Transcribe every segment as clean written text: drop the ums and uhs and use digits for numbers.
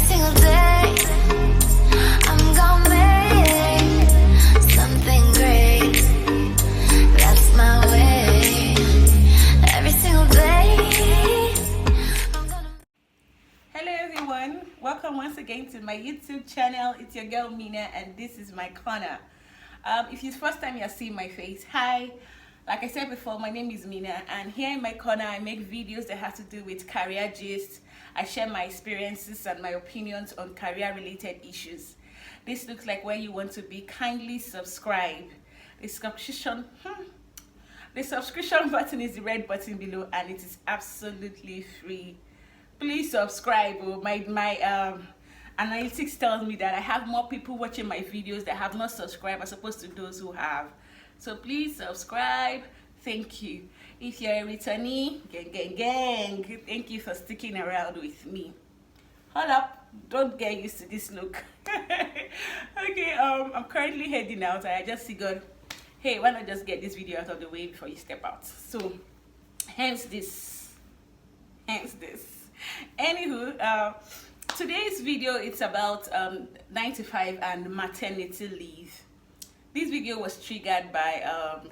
single day, I'm gonna make something great. That's my way. Every single day, I'm gonna... Hello everyone, welcome once again to my YouTube channel. It's your girl Amina and this is my corner. If it's the first time you're seeing my face, hi. Like I said before, my name is Amina, and here in my corner I make videos that have to do with career gist. I share my experiences and my opinions on career related issues. This looks like where you want to be. Kindly subscribe. The subscription button is the red button below and it is absolutely free. Please subscribe. My analytics tells me that I have more people watching my videos that have not subscribed as opposed to those who have. So please subscribe. Thank you. If you're a returnee, gang, thank you for sticking around with me. Hold up, don't get used to this look. Okay, I'm currently heading out. I just figured, hey, why not just get this video out of the way before you step out? So hence this. Anywho, today's video, it's about 9 to 5 and maternity leave. This video was triggered by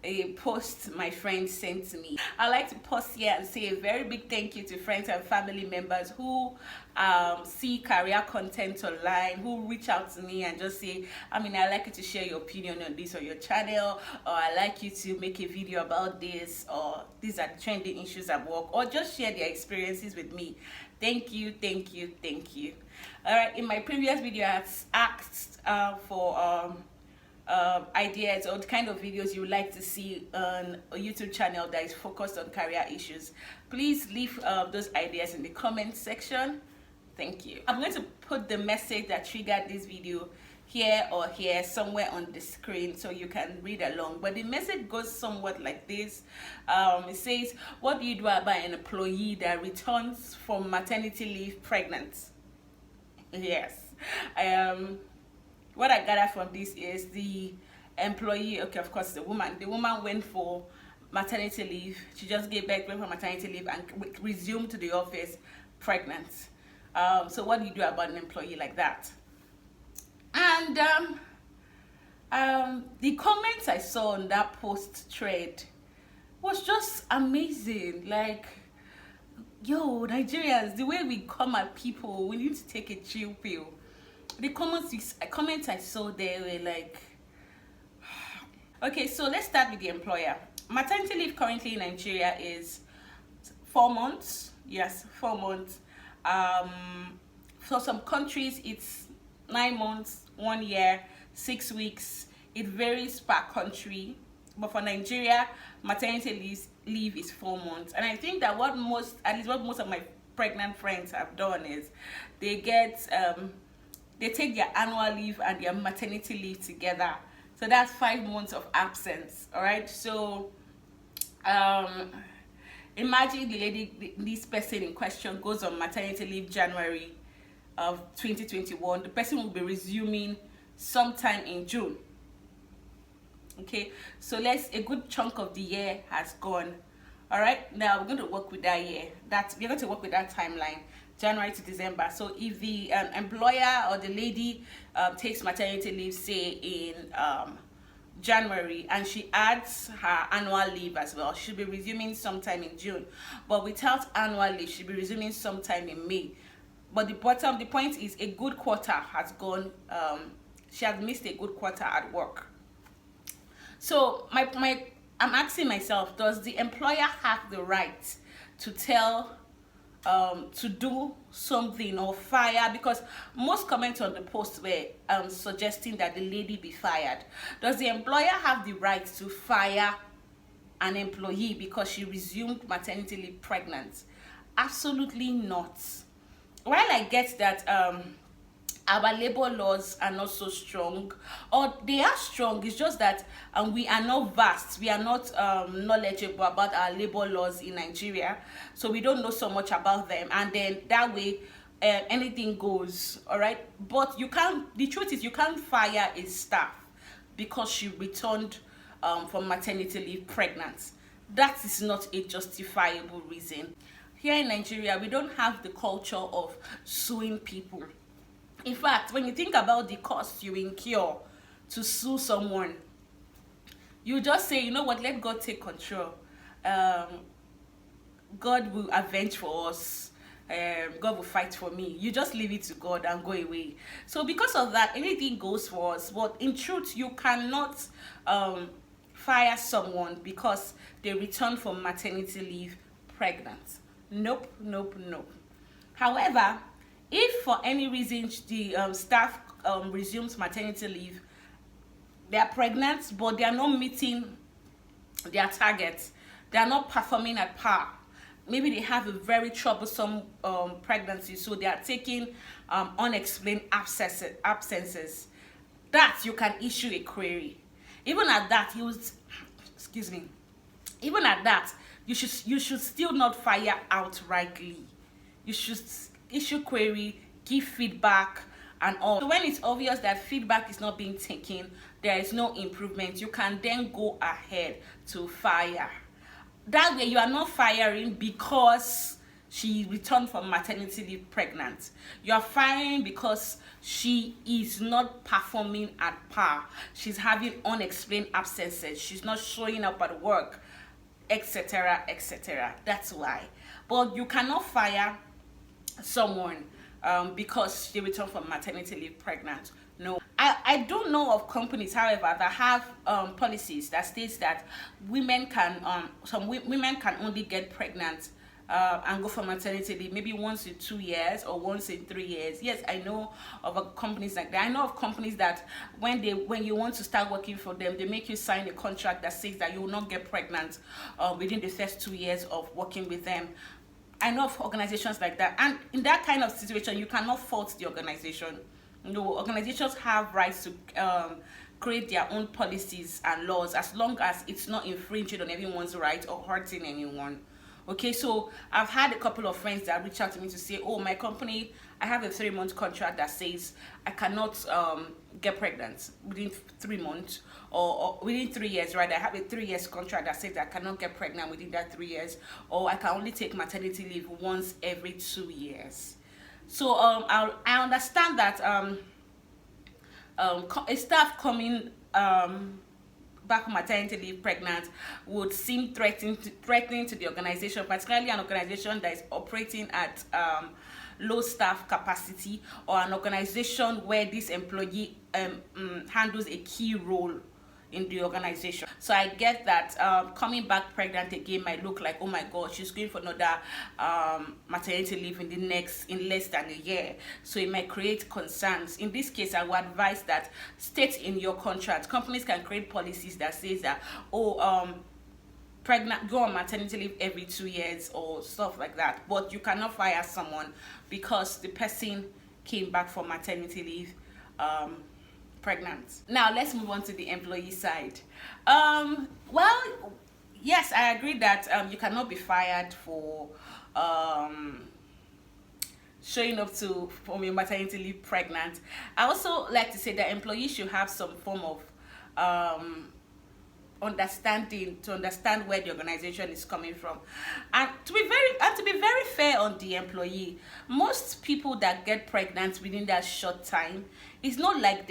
a post my friend sent to me. I'd like to pause here and say a very big thank you to friends and family members who see career content online, who reach out to me and just say, I mean, I'd like you to share your opinion on this on your channel, or I'd like you to make a video about this, or these are trending issues at work, or just share their experiences with me. Thank you. All right, in my previous video I asked for ideas or the kind of videos you would like to see on a YouTube channel that is focused on career issues. Please leave those ideas in the comment section. Thank you. I'm going to put the message that triggered this video here or here somewhere on the screen so you can read along, but the message goes somewhat like this. It says, what do you do about an employee that returns from maternity leave pregnant? Yes. What I gather from this is the employee, okay, of course, the woman went for maternity leave. She just gave birth, went for maternity leave and resumed to the office pregnant. So what do you do about an employee like that? And the comments I saw on that post thread was just amazing. Like, yo, Nigerians, the way we come at people, we need to take a chill pill. The comments I saw there were like, okay, so let's start with the employer. Maternity leave currently in Nigeria is 4 months. Yes, 4 months. For some countries it's 9 months, 1 year, 6 weeks. It varies per country, but for Nigeria, maternity leave is 4 months. And I think that what most of my pregnant friends have done is they take their annual leave and their maternity leave together. So that's 5 months of absence. All right. So imagine this person in question goes on maternity leave January of 2021. The person will be resuming sometime in June. Okay. So a good chunk of the year has gone. All right. Now we're going to work with that year. We're going to work with that timeline, January to December. So if the employer or the lady takes maternity leave, say in January, and she adds her annual leave as well, she'll be resuming sometime in June. But without annual leave, she'll be resuming sometime in May. But the point is, a good quarter has gone. She has missed a good quarter at work. So I'm asking myself, does the employer have the right to tell to do something or fire? Because most comments on the post were suggesting that the lady be fired. Does the employer have the right to fire an employee because she resumed maternity leave pregnant? Absolutely not. While I get that our labor laws are not so strong, or they are strong, it's just that we are not vast, we are not knowledgeable about our labor laws in Nigeria, so we don't know so much about them, and then that way anything goes. All right, but the truth is you can't fire a staff because she returned from maternity leave pregnant. That is not a justifiable reason. here in Nigeria, we don't have the culture of suing people. In fact, when you think about the cost you incur to sue someone, you just say, you know what, let God take control. God will avenge for us. God will fight for me. You just leave it to God and go away. So because of that, anything goes for us. But in truth, you cannot fire someone because they return from maternity leave pregnant. Nope, nope, nope. However, if for any reason the staff resumes maternity leave, they are pregnant but they are not meeting their targets, they are not performing at par, maybe they have a very troublesome pregnancy, so they are taking unexplained absences, that you can issue a query. Even at that, excuse me, even at that, you should still not fire outrightly. You should issue query, give feedback and all. So when it's obvious that feedback is not being taken, there is no improvement, you can then go ahead to fire. That way you are not firing because she returned from maternity leave pregnant. You are firing because she is not performing at par. She's having unexplained absences. She's not showing up at work, etc., etc. That's why. But you cannot fire someone because they returned from maternity leave pregnant. No. I don't know of companies, however, that have policies that states that women can some women can only get pregnant and go for maternity leave maybe once in 2 years or once in 3 years. Yes, I know of companies like that. I know of companies that when you want to start working for them, they make you sign a contract that says that you will not get pregnant within the first 2 years of working with them. I know of organizations like that, and in that kind of situation, you cannot fault the organization. No, organizations have rights to create their own policies and laws as long as it's not infringing on anyone's right or hurting anyone. Okay, so I've had a couple of friends that reach out to me to say, oh, my company, I have a 3-month contract that says I cannot get pregnant within 3 months or within 3 years, right? I have a 3 years contract that says I cannot get pregnant within that 3 years, or I can only take maternity leave once every 2 years. So I understand that a staff coming back from maternity leave pregnant would seem threatening to the organization, particularly an organization that is operating at low staff capacity, or an organization where this employee handles a key role in the organization. So I get that coming back pregnant again might look like, oh my god, she's going for another maternity leave in less than a year, so it might create concerns. In this case, I would advise that state in your contract, companies can create policies that says that, oh, pregnant, go on maternity leave every 2 years or stuff like that, but you cannot fire someone because the person came back from maternity leave pregnant. Now let's move on to the employee side. Well, yes, I agree that you cannot be fired for showing up from your maternity leave pregnant. I also like to say that employees should have some form of understanding to understand where the organization is coming from, and to be very fair on the employee. Most people that get pregnant within that short time, it's not like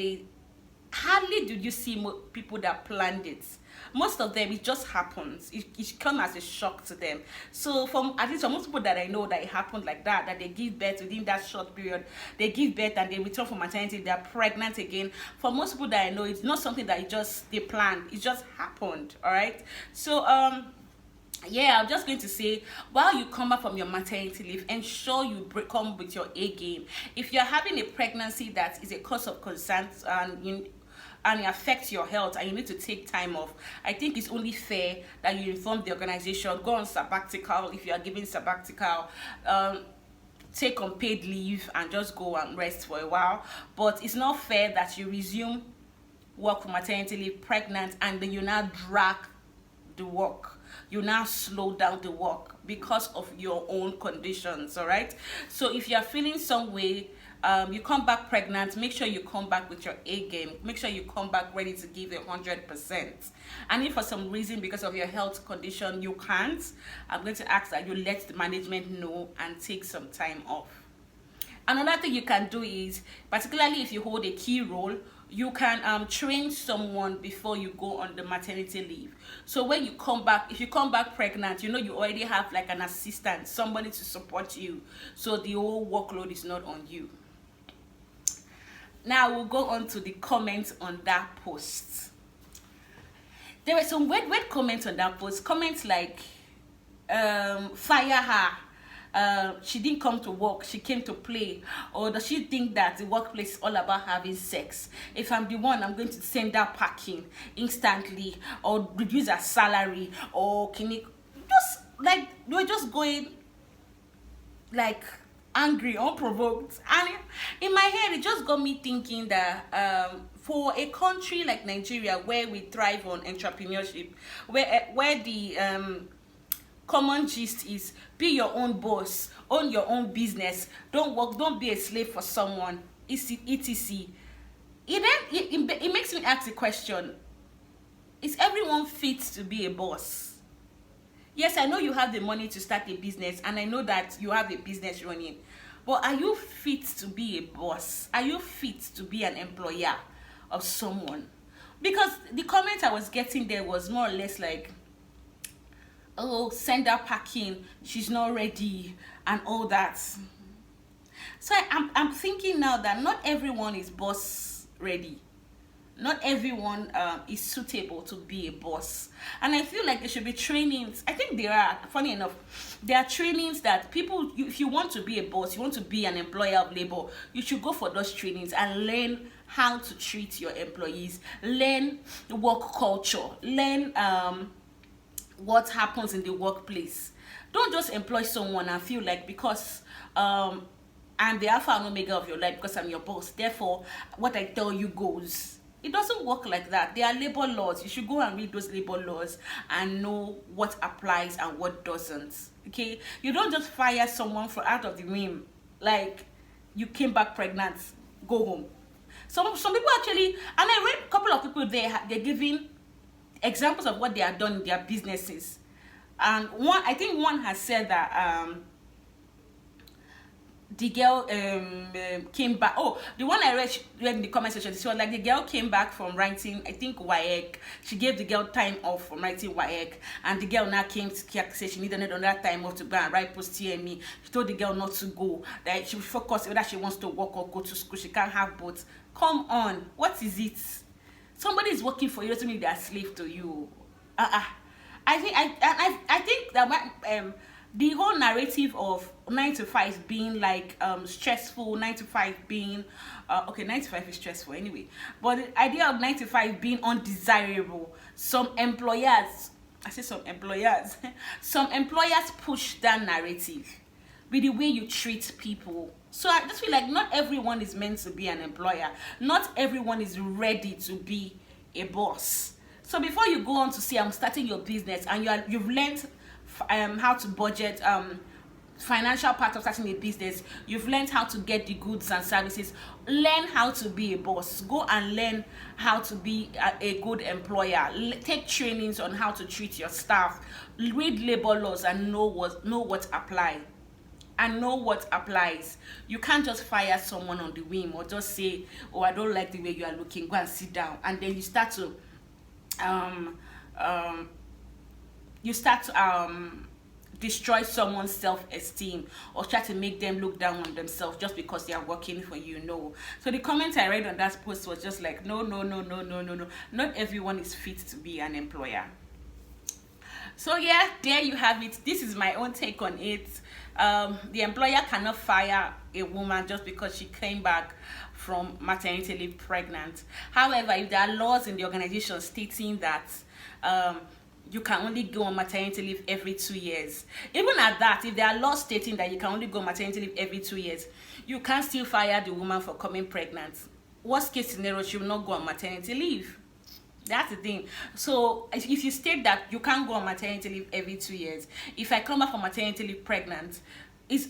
hardly do you see people that planned it. Most of them, it just happens. It comes as a shock to them. So at least for most people that I know, that it happened like that they give birth within that short period, they give birth and they return from maternity, they're pregnant again. For most people that I know, it's not something that they planned. It just happened. All right. So yeah, I'm just going to say, while you come back from your maternity leave, ensure you come with your A game. If you're having a pregnancy that is a cause of concern and it affects your health and you need to take time off, I think it's only fair that you inform the organization. Go on sabbatical if you are giving sabbatical. Take unpaid leave and just go and rest for a while. But it's not fair that you resume work for maternity leave pregnant and then you now drag the work. you now slow down the work because of your own conditions. All right, so if you're feeling some way, you come back pregnant, make sure you come back with your A game. Make sure you come back ready to give 100%. And if for some reason, because of your health condition, you can't, I'm going to ask that you let the management know and take some time off. Another thing you can do is, particularly if you hold a key role, you can train someone before you go on the maternity leave. So when you come back, if you come back pregnant, you know you already have like an assistant, somebody to support you, so the whole workload is not on you. Now we'll go on to the comments on that post. There were some weird comments on that post. Comments like, fire her, she didn't come to work, she came to play. Or does she think that the workplace is all about having sex? If I'm the one, I'm going to send her packing instantly, or reduce her salary, or can you just like, we're just going like angry, unprovoked. And in my head, it just got me thinking that for a country like Nigeria, where we thrive on entrepreneurship, where the common gist is be your own boss, own your own business, don't work, don't be a slave for someone, etc. It makes me ask the question, is everyone fit to be a boss? Yes, I know you have the money to start a business, and I know that you have a business running, but are you fit to be a boss? Are you fit to be an employer of someone? Because the comment I was getting there was more or less like, oh, send her packing, she's not ready, and all that. So I'm thinking now that not everyone is boss ready. Not everyone is suitable to be a boss. And I feel like there should be trainings. I think there are, funny enough, there are trainings that people, if you want to be a boss, you want to be an employer of labor, you should go for those trainings and learn how to treat your employees, learn work culture, learn what happens in the workplace. Don't just employ someone and feel like because I'm the alpha and omega of your life, because I'm your boss, therefore what I tell you goes. It doesn't work like that. There are labor laws. You should go and read those labor laws and know what applies and what doesn't. Okay? You don't just fire someone for out of the whim. Like, you came back pregnant, go home. Some people actually, and I read a couple of people there, they're giving examples of what they have done in their businesses. And I think one has said that the girl came back. Oh, the one I read in the comment section, she was like, the girl came back from writing, I think, WAEC. She gave the girl time off from writing WAEC, and the girl now came to say she needed another time off to go and write post TME. She told the girl not to go, that she would focus whether she wants to work or go to school. She can't have both. Come on, what is it? Somebody is working for you, doesn't mean they're a slave to you. I think that the whole narrative of 9 to 5 being like stressful, 9 to 5 being okay, 9 to 5 is stressful anyway, but the idea of 9 to 5 being undesirable, some employers some employers push that narrative with the way you treat people. So I just feel like not everyone is meant to be an employer, not everyone is ready to be a boss. So before you go on to say I'm starting your business and you've learned how to budget, financial part of starting a business, you've learned how to get the goods and services, learn how to be a boss. Go and learn how to be a good employer. Take trainings on how to treat your staff, read labor laws and know what applies. And know what applies. You can't just fire someone on the whim or just say, oh, I don't like the way you are looking, go and sit down, and then you start to destroy someone's self-esteem or try to make them look down on themselves just because they are working for you. No. So the comment I read on that post was just like, no. Not everyone is fit to be an employer. So yeah, there you have it. This is my own take on it. The employer cannot fire a woman just because she came back from maternity leave pregnant. However, if there are laws in the organization stating that you can only go on maternity leave every 2 years, even at that, if there are laws stating that you can only go on maternity leave every 2 years, you can still fire the woman for coming pregnant. Worst case scenario, she will not go on maternity leave. That's the thing. So if you state that you can't go on maternity leave every 2 years, if I come back from maternity leave pregnant,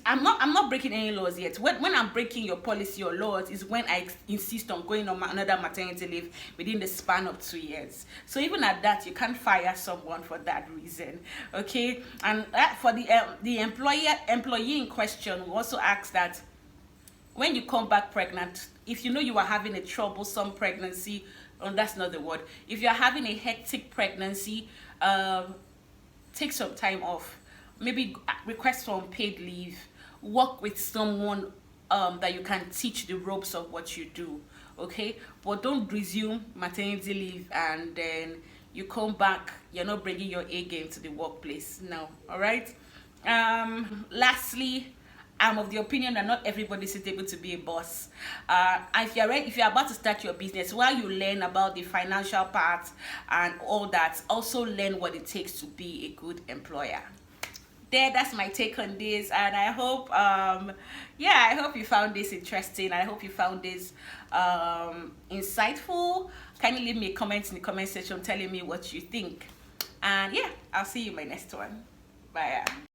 I'm not breaking any laws yet. When I'm breaking your policy or laws is when I insist on going on another maternity leave within the span of 2 years. So even at that, you can't fire someone for that reason. Okay, and for the employee in question, we also ask that when you come back pregnant, if you know you are having a troublesome pregnancy, that's not the word, if you're having a hectic pregnancy, take some time off, maybe request for unpaid leave, work with someone that you can teach the ropes of what you do. Okay, but don't resume maternity leave and then you come back, you're not bringing your A game to the workplace. No. All right. Lastly, I'm of the opinion that not everybody is able to be a boss. If you're about to start your business, while you learn about the financial part and all that, also learn what it takes to be a good employer. That's my take on this, and I hope I hope you found this interesting. I hope you found this insightful. Kindly leave me a comment in the comment section telling me what you think, and yeah, I'll see you in my next one. Bye.